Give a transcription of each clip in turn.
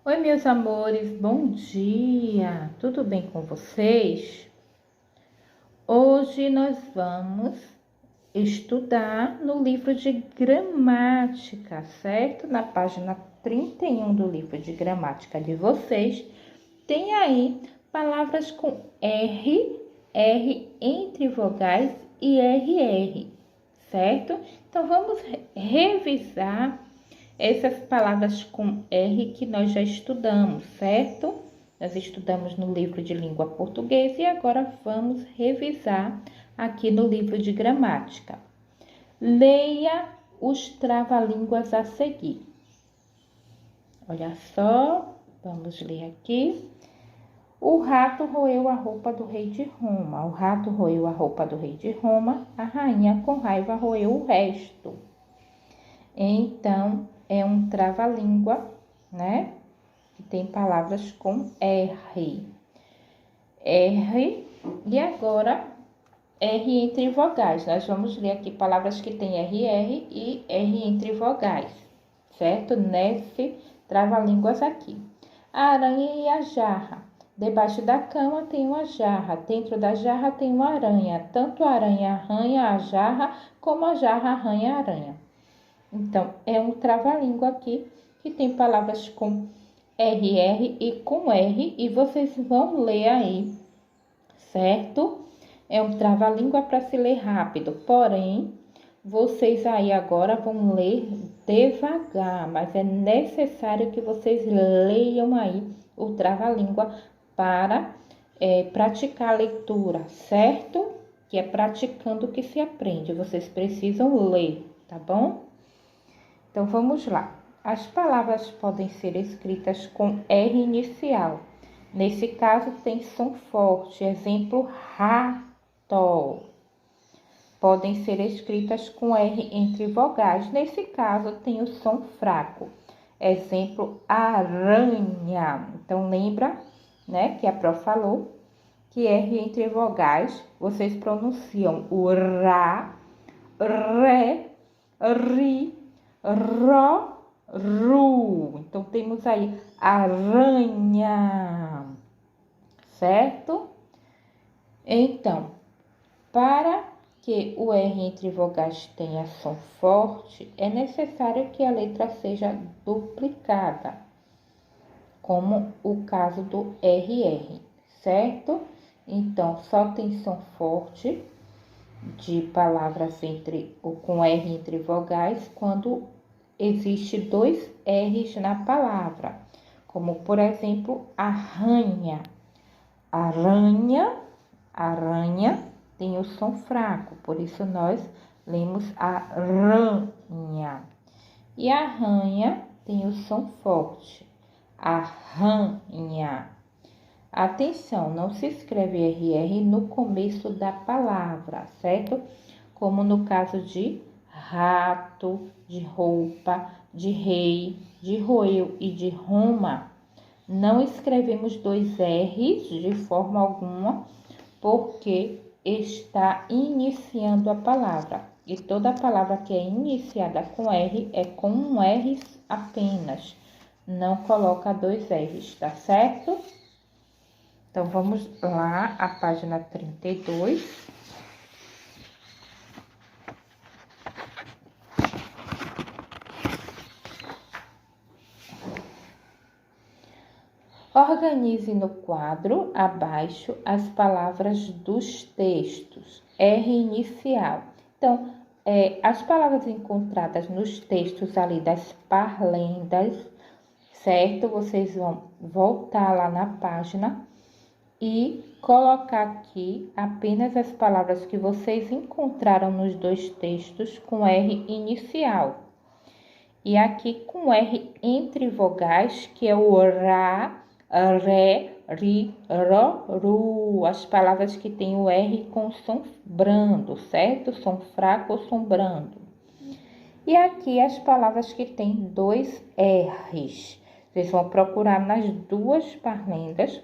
Oi, meus amores, bom dia! Tudo bem com vocês? Hoje nós vamos estudar no livro de gramática, certo? Na página 31 do livro de gramática de vocês, tem aí palavras com R entre vogais e RR, certo? Então vamos revisar essas palavras com R que nós já estudamos, certo? Nós estudamos no livro de língua portuguesa e agora vamos revisar aqui no livro de gramática. Leia os trava-línguas a seguir. Olha só, vamos ler aqui. O rato roeu a roupa do rei de Roma. O rato roeu a roupa do rei de Roma. A rainha, com raiva, roeu o resto. Então, é um trava-língua, né? Que tem palavras com R. R. E agora, R entre vogais. Nós vamos ler aqui palavras que tem RR e R entre vogais, certo? Nesse trava-línguas aqui. A aranha e a jarra. Debaixo da cama tem uma jarra. Dentro da jarra tem uma aranha. Tanto a aranha arranha a jarra, como a jarra arranha a aranha. Então, é um trava-língua aqui que tem palavras com RR e com R e vocês vão ler aí, certo? É um trava-língua para se ler rápido, porém, vocês aí agora vão ler devagar, mas é necessário que vocês leiam aí o trava-língua para praticar a leitura, certo? Que é praticando que se aprende, vocês precisam ler, tá bom? Então, vamos lá. As palavras podem ser escritas com R inicial. Nesse caso, tem som forte. Exemplo, rato. Podem ser escritas com R entre vogais. Nesse caso, tem o som fraco. Exemplo, aranha. Então, lembra, né, que a Pró falou que R entre vogais, vocês pronunciam o ra, ré, ri, ro, ru. Então, temos aí aranha, certo? Então, para que o R entre vogais tenha som forte, é necessário que a letra seja duplicada, como o caso do RR, certo? Então, só tem som forte de palavras com R entre vogais quando existe dois R's na palavra, como por exemplo, arranha. Aranha, aranha tem o som fraco, por isso nós lemos aranha. E arranha tem o som forte, arranha. Atenção, não se escreve RR no começo da palavra, certo? Como no caso de rato, de roupa, de rei, de roeu e de Roma. Não escrevemos dois R's de forma alguma, porque está iniciando a palavra. E toda palavra que é iniciada com R é com um R apenas. Não coloca dois R's, tá certo? Então, vamos lá, a página 32. Organize no quadro abaixo as palavras dos textos. R inicial. Então, as palavras encontradas nos textos ali das parlendas, certo? Vocês vão voltar lá na página e colocar aqui apenas as palavras que vocês encontraram nos dois textos com R inicial. E aqui com R entre vogais, que é o ra, ré, ri, ro, ru. As palavras que tem o R com som brando, certo? Som fraco ou som brando. E aqui as palavras que tem dois R's. Vocês vão procurar nas duas parlendas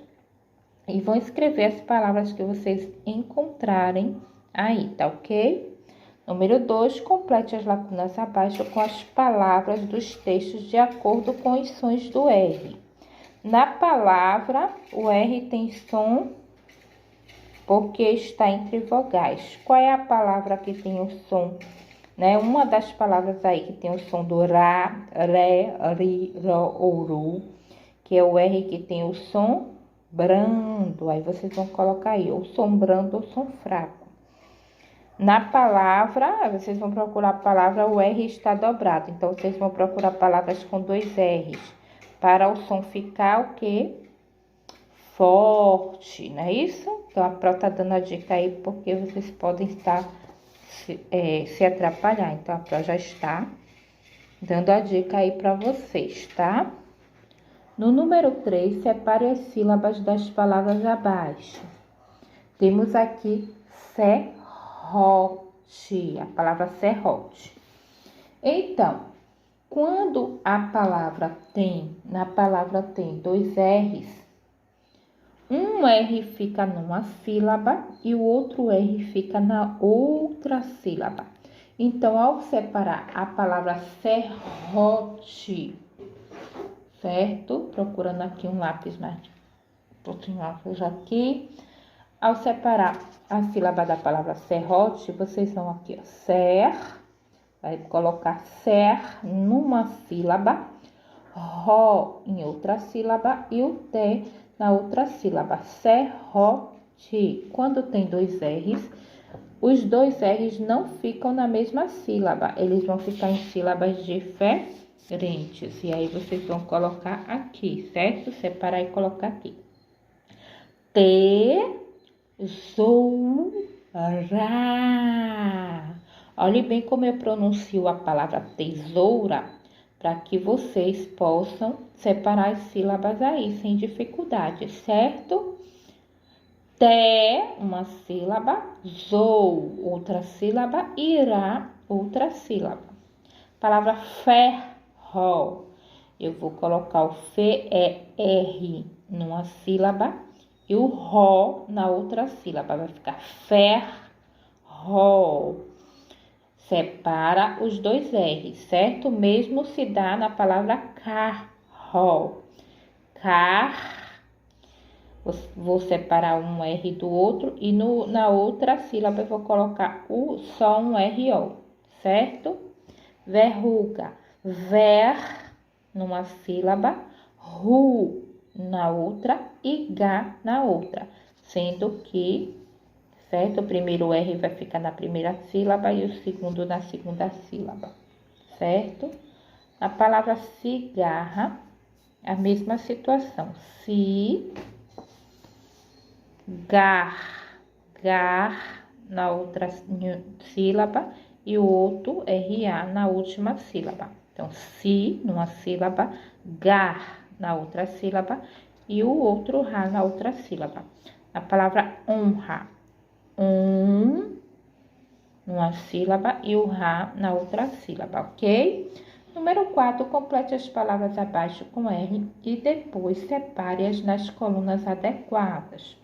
e vão escrever as palavras que vocês encontrarem aí, tá ok? Número 2, complete as lacunas abaixo com as palavras dos textos de acordo com os sons do R. Na palavra, o R tem som porque está entre vogais. Qual é a palavra que tem o som, né? Uma das palavras aí que tem o som do Ra, Ré, Ri, Ro ou Ru, que é o R que tem o som brando. Aí vocês vão colocar aí, ou som brando ou som fraco. Na palavra, vocês vão procurar a palavra, o R está dobrado. Então, vocês vão procurar palavras com 2 R's. Para o som ficar o quê? Forte, não é isso? Então, a Pro tá dando a dica aí, porque vocês podem estar se atrapalhar. Então, a Pro já está dando a dica aí para vocês, tá? No número 3, separe as sílabas das palavras abaixo. Temos aqui serrote, a palavra serrote. Então, quando na palavra tem 2 R's, um R fica numa sílaba e o outro R fica na outra sílaba. Então, ao separar a palavra serrote, certo? Procurando aqui um lápis mais aqui. Ao separar a sílaba da palavra serrote, vocês vão aqui, ó, ser, vai colocar ser numa sílaba, ro em outra sílaba e o te na outra sílaba, serrote. Quando tem 2 R's, os 2 R's não ficam na mesma sílaba, eles vão ficar em sílabas diferentes. E aí vocês vão colocar aqui, certo? Separar e colocar aqui. Tesoura. Olhe bem como eu pronuncio a palavra tesoura, para que vocês possam separar as sílabas aí, sem dificuldade, certo? Te, uma sílaba, zou, outra sílaba, irá, outra sílaba. Palavra ferro, eu vou colocar o F-E-R numa sílaba e o ro na outra sílaba, vai ficar ferro. Separa os 2 R's, certo? Mesmo se dá na palavra carro. Vou separar um R do outro e na outra sílaba eu vou colocar só um R-O, certo? Verruga. Ver numa sílaba, ru na outra e ga na outra, sendo que, certo? O primeiro R vai ficar na primeira sílaba e o segundo na segunda sílaba, certo? A palavra cigarra, a mesma situação. Gar na outra sílaba e o outro RA na última sílaba. Então, si numa sílaba, gar na outra sílaba e o outro ra na outra sílaba. A palavra honra, numa sílaba e o ra na outra sílaba, ok? Número 4, complete as palavras abaixo com R e depois separe-as nas colunas adequadas.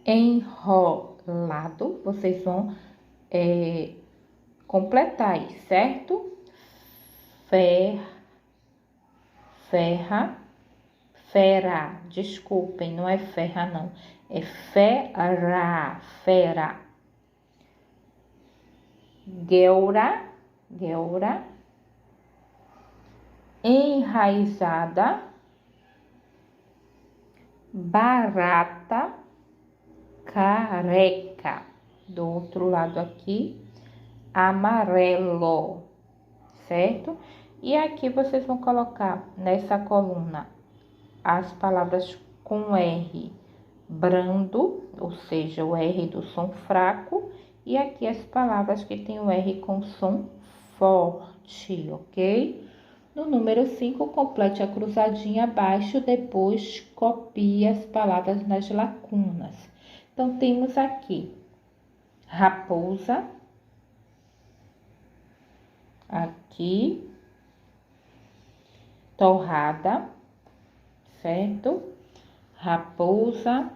Enrolado, vocês vão completar aí, certo? Ferra, fera, desculpem, não é ferra não, é fera. Gueura, enraizada, barata, careca. Do outro lado aqui, amarelo, certo? E aqui vocês vão colocar nessa coluna as palavras com R brando, ou seja, o R do som fraco, e aqui as palavras que tem o R com som forte, ok? No número 5, complete a cruzadinha abaixo, depois copie as palavras nas lacunas. Então, temos aqui raposa, aqui, torrada, certo? Raposa,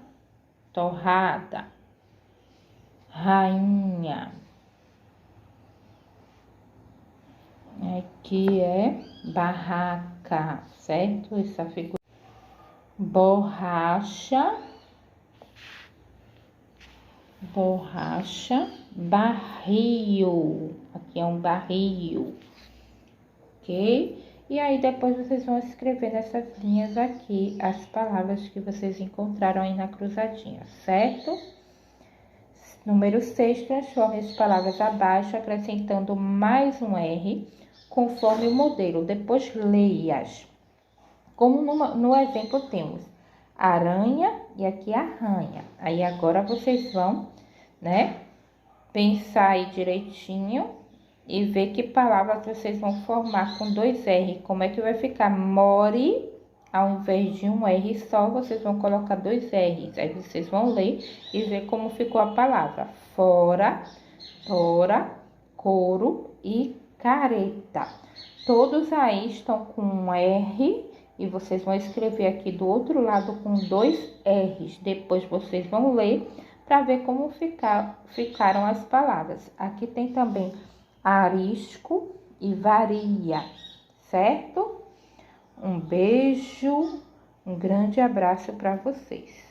torrada, rainha. Aqui é barraca, certo? Essa figura. borracha, borracha, barril. Aqui é um barril, ok? E aí depois vocês vão escrever nessas linhas aqui as palavras que vocês encontraram aí na cruzadinha, certo? Número 6, transforme as palavras abaixo, acrescentando mais um R, conforme o modelo. Depois leia-as. Como no exemplo temos aranha e aqui arranha. Aí agora vocês vão, né, pensar aí direitinho e ver que palavras vocês vão formar com dois R. Como é que vai ficar? More, ao invés de um R só, vocês vão colocar dois R's. Aí vocês vão ler e ver como ficou a palavra. Fora, tora, couro e careta. Todos aí estão com um R e vocês vão escrever aqui do outro lado com dois R's. Depois vocês vão ler para ver como ficaram as palavras. Aqui tem também arisco e varia, certo? Um beijo, um grande abraço para vocês.